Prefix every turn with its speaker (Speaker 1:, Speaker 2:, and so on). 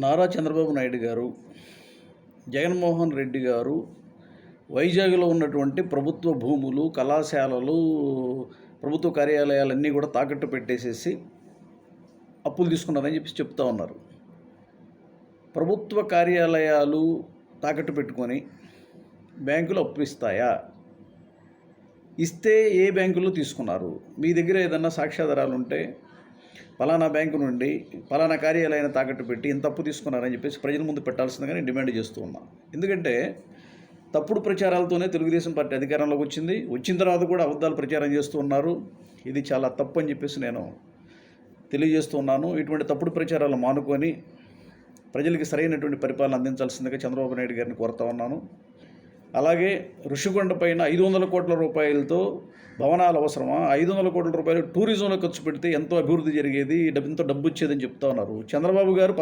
Speaker 1: నారా చంద్రబాబు నాయుడు గారు, జగన్మోహన్ రెడ్డి గారు వైజాగ్‌లో ఉన్నటువంటి ప్రభుత్వ భూములు, కళాశాలలు, ప్రభుత్వ కార్యాలయాలన్నీ కూడా తాకట్టు పెట్టేసేసి అప్పులు తీసుకున్నారని చెప్తా ఉన్నారు. ప్రభుత్వ కార్యాలయాలు తాకట్టు పెట్టుకొని బ్యాంకులు అప్పు ఇస్తాయా? ఇస్తే ఏ బ్యాంకుల్లో తీసుకున్నారు? మీ దగ్గర ఏదన్నా సాక్ష్యాధారాలు ఉంటే పలానా బ్యాంకు నుండి పలానా కార్యాలయాన్ని తాకట్టు పెట్టి ఇంత అప్పు తీసుకున్నారని చెప్పేసి ప్రజల ముందు పెట్టాల్సిందిగా నేను డిమాండ్ చేస్తూ ఉన్నా. ఎందుకంటే తప్పుడు ప్రచారాలతోనే తెలుగుదేశం పార్టీ అధికారంలోకి వచ్చిన తర్వాత కూడా అబద్ధాలు ప్రచారం చేస్తూ ఉన్నారు. ఇది చాలా తప్పు అని చెప్పేసి నేను తెలియజేస్తున్నాను. ఇటువంటి తప్పుడు ప్రచారాలు మానుకొని ప్రజలకి సరైనటువంటి పరిపాలన అందించాల్సిందిగా చంద్రబాబు నాయుడు గారిని కోరుతా ఉన్నాను. అలాగే ఋషికొండ పైన 500 కోట్ల రూపాయలతో భవనాలు అవసరమా? 500 కోట్ల రూపాయలు టూరిజంలో ఖర్చు పెడితే ఎంతో అభివృద్ధి జరిగేది, ఎంతో డబ్బు వచ్చేదని చెప్తా ఉన్నారు. చంద్రబాబు గారు